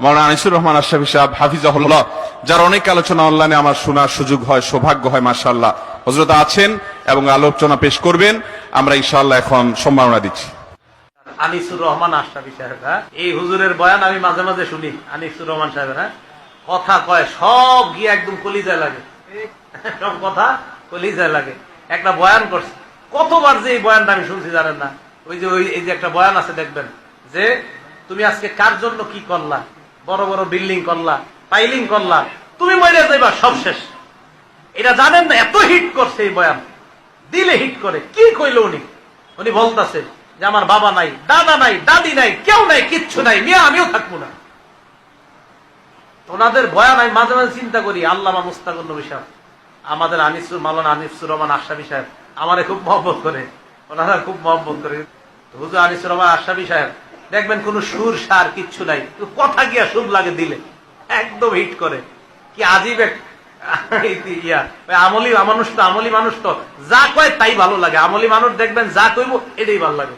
মাওলানা আনিসুর রহমান আশরাফী সাহেব হাফিজাহুল্লাহ, যার অনেক আলোচনা অনলাইনে আমার শোনার সুযোগ হয়, সৌভাগ্য হয়, মাশাআল্লাহ হযরত আছেন এবং আলোচনা পেশ করবেন। আমরা ইনশাআল্লাহ এখন সম্মাননা দিচ্ছি। আনিসুর রহমান আশরাফী সাহেব, এই হুজুরের বয়ান আমি মাঝে মাঝে শুনি। আনিসুর রহমান সাহেবের কথা কয় সব গিয়ে একদম কলিজায় লাগে, সব কথা কলিজায় লাগে। একটা বয়ান করছে, কতবার যে এই বয়ানটা আমি শুনছি জানেন না। এই যে একটা বয়ান আছে দেখবেন যে তুমি আজকে কার জন্য কি করলা, বড় বড় বিল্ডিং করলা, পাইলিং করলা, তুমি মরে যাইবা, সব শেষ। এটা জানেন না, এত হিট করছে এই বয়ান, দিলে হিট করে। কি কইল উনি বলতেছে যে আমার বাবা নাই, দাদা নাই, দাদি নাই, কেউ নাই, কিচ্ছু নাই, মিয়া আমিও থাকবো না। ওনাদের বয়ান আমি মাঝে মাঝে চিন্তা করি, আল্লামা মুস্তাকুর নবী সাহেব, আমাদের মাওলানা আনিসুর রহমান আশরাফী সাহেব আমারে খুব মহব্বত করে, ওনারা খুব মহব্বত করে। হুজুর আনিসুর রহমান আশরাফী সাহেব দেখবেন কোন সুর সার কিচ্ছু নাই, কথা গিয়া সুর লাগে দিলে, একদম হিট করে। কি আজীব এক আমলি মানুষ তো, আমলি মানুষ তো যা কয় তাই ভালো লাগে। আমলি মানুষ দেখবেন যা কইব এটাই ভালো লাগে।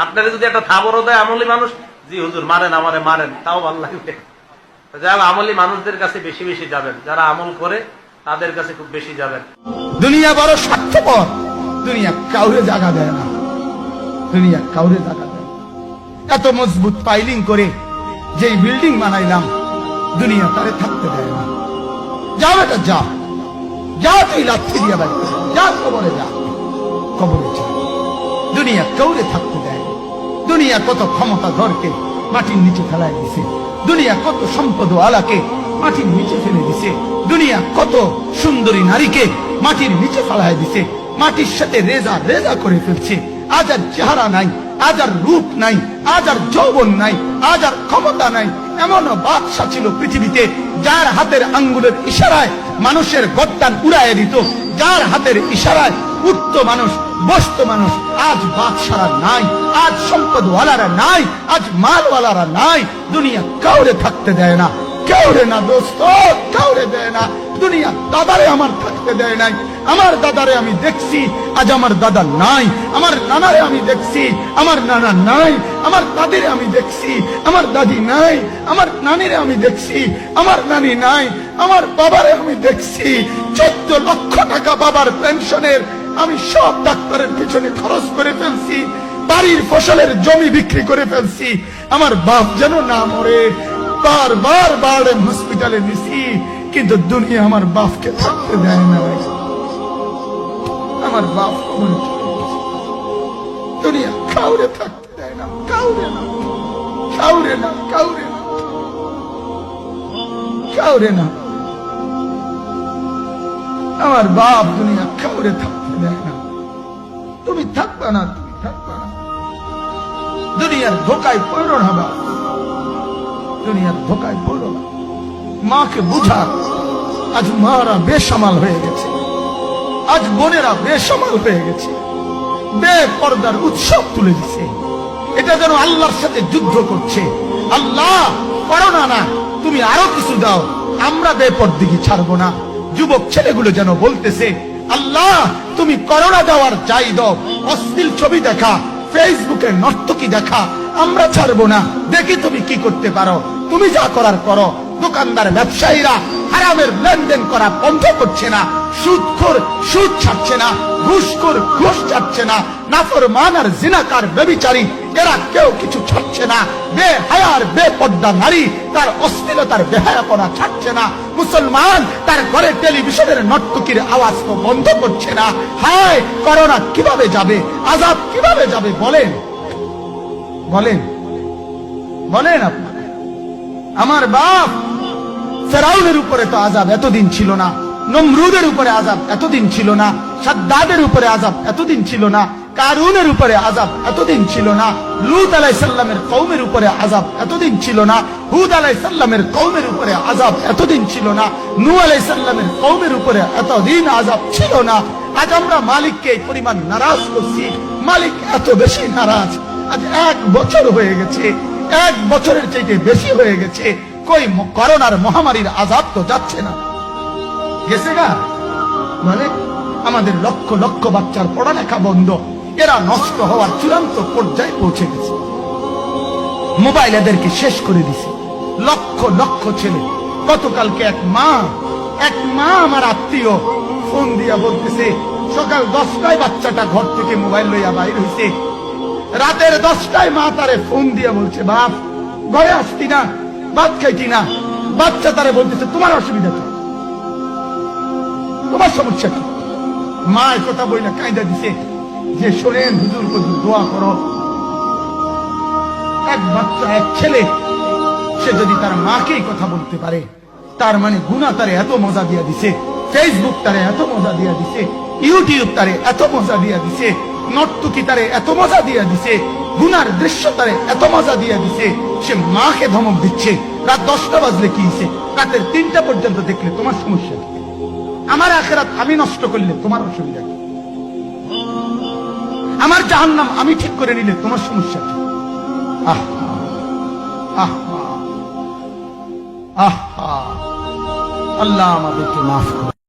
আপনারা যদি একটা থাবরও দেয় আমলি মানুষ, জি হুজুর মারেন আমারে মারেন, তাও ভালো লাগবে। যাই হোক, আমলি মানুষদের কাছে বেশি বেশি যাবেন, যারা আমল করে তাদের কাছে খুব বেশি যাবেন। দুনিয়া বড় স্বার্থপর, দুনিয়া কাউরে জায়গা দেয় না, দুনিয়া কাউরে জায়গা দেয়। এত মজবুত পাইলিং করে যে বিল্ডিং বানাইলাম, দুনিয়া তারে থাকতে দেয় না। যা বেটা যা, যা তুই লাথি দিয়া বাড়ি, যা কবরে যা, কবরে যা। দুনিয়া কাউরে থাকতে দেয়। দুনিয়া কত ক্ষমতা ধরকে মাটির নিচে ফেলায় দিছে, দুনিয়া কত সম্পদ আলাকে মাটির নিচে ফেলে দিছে, দুনিয়া কত সুন্দরী নারীকে মাটির নিচে ফেলায় দিছে, মাটির সাথে রেজা রেজা করে ফেলছে। আজ আর চেহারা নাই, আজ আর রূপ নাই, আজ আর যৌবন নাই, আজ আর ক্ষমতা নাই। এমন বাদশা ছিল পৃথিবীতে যার হাতের আঙ্গুলের ইশারায় মানুষের গর্দান উড়াইয়া দিত, যার হাতের ইশারায় উঠতো মানুষ, বসতো মানুষ। আজ বাদশারা নাই, আজ সম্পদওয়ালারা নাই, আজ মালওয়ালারা নাই। দুনিয়া কাউরে থাকতে দেয় না, কাউরে না দোস্ত, কাউরে দেয় না। দুনিয়া দাদারে আমার থাকতে দেয় নাই। আমার দাদারে আমি দেখছি, আজ আমার দাদা নাই। আমার নানারে আমি দেখছি, আমার নানা নাই। আমার দাদিরে আমি দেখছি, আমার দাদি নাই। আমার নানিরে আমি দেখছি, আমার নানি নাই। আমার বাবারে আমি দেখছি, 14 লক্ষ টাকা বাবার পেনশনের আমি সব ডাক্তারের পিছনে খরচ করে ফেলছি, বাড়ির ফসলের জমি বিক্রি করে ফেলছি। আমার বাপ যেন না মরে বারবার বারবার হসপিটালে নিছি, কিন্তু দুনিয়া আমার বাপকে থাকতে দেয় না। আমার বাপ কবরে চলে গেছে, দুনিয়া কাউরে থাকতে দেয় না, কাউরে না, কাউরে না, কাউরে না, কাউরে না। আমার বাপ দুনিয়া কাউরে থাকতে দেয় না। তুমি থাকবা না, তুমি থাকবা না। দুনিয়ার ধোকায় পড়ো না বাপ, দুনিয়ার ধোকায় পড়ো না। মাকে বুঝা, আজ মারা বেসামাল হয়ে গেছে, আজ বোনেরা বেসামাল হয়ে গেছে, বেপর্দার উৎসব তুলে দিছে। এটা যেন আল্লাহর সাথে যুদ্ধ করছে। আল্লাহ করোনা না, তুমি আরো কিছু দাও, আমরা বেপরদিগি ছাড়বো না। যুবক ছেলেগুলো যেন বলতেছে, আল্লাহ তুমি করোনা দেওয়ার চাই দাও, অশ্লীল ছবি দেখা, ফেসবুকে নর্তকী দেখা আমরা ছাড়বো না। দেখি তুমি কি করতে পারো, তুমি যা করার করো। দোকানদার ব্যবসায়ীরা হারামের লেনদেন করা বন্ধ করছে না, সুদখোর সুদ ছাড়ছে না, ঘুষখোর ঘুষ ছাড়ছে না, নাফরমান আর জিনাকার ব্যভিচারী এরা কেউ কিছু ছাড়ছে না। বেহায়ার বেপর্দা নারী তার অশ্লীলতার বেহায়াপনা ছাড়ছে না। মুসলমান তার ঘরে টেলিভিশনের নর্তকীর আওয়াজ তো বন্ধ করছে না। হায় করোনা কিভাবে যাবে, আযাব কিভাবে যাবে বলেন, বলেন, বলেন আপনারা। আমার বাপ ফেরাউনের উপরে তো আযাব এতদিন ছিল না, নমরুদের উপরে আযাব এতদিন ছিল না, সাদ্দাদের উপরে আযাব এতদিন ছিল না, কারুনের উপরে আযাব এতদিন ছিল না, লূত আলাইহিস সালামের কওমের উপরে আযাব এতদিন ছিল না, হুদ আলাইহিস সালামের কওমের উপরে আযাব এতদিন ছিল না, নূহ আলাইহিস সালামের কওমের উপরে এতদিন আযাব ছিল না। আজ আমরা মালিককে এই পরিমাণ নারাজ করছি, মালিক এত বেশি নারাজ। আজ 1 বছর হয়ে গেছে, 1 বছরের চাইতে বেশি হয়ে গেছে, কই করোনার মহামারীর আযাব তো যাচ্ছে না, গেছে গা। মানে আমাদের লক্ষ লক্ষ বাচ্চার পড়ালেখা বন্ধ, এরা নষ্ট হওয়ার চূড়ান্ত পর্যায়ে পৌঁছে গেছে। মোবাইল এদেরকে শেষ করে দিছে, লক্ষ লক্ষ ছেলে। গতকালকে এক মা আমার আত্মীয় ফোন দিয়া বলতেছে, সকাল 10টায় বাচ্চাটা ঘর থেকে মোবাইল লইয়া বাইর হইছে, রাতের 10টায় মা তারে ফোন দিয়া বলছে, বাপ ঘরে আসতি না, ভাত খাইতি না। বাচ্চা তারে বলতেছে, তোমার অসুবিধা কি, তোমার সমস্যা কি? মা কথা বইলা কায়দা দিছে যে শোনেন হুজুর, হুজুর দোয়া করো, এক বাচ্চা এক ছেলে সে যদি তার মাকেই কথা বলতে পারে, তার মানে গুনাহ তারে এত মজা দিয়া দিছে, ফেসবুক তারে এত মজা দিয়া দিছে, ইউটিউব তারে এত মজা দিয়া দিছে, নর্তকী তারে এত মজা দিয়া দিছে, গুনার দৃশ্য তারে এত মজা দিয়া দিছে, সে মাকে ধমক দিচ্ছে। রাত 10টা বাজলে কি হইছে, রাতের 3টা পর্যন্ত দেখলে তোমার সমস্যা কি? আমার আখিরাত আমি নষ্ট করলে তোমার অসুবিধা কি? আমার জাহান্নাম আমি ঠিক করে নিলে তোমার সমস্যা কি? আহ আহ আহ আল্লাহ আমাদেরকে মাফ করো।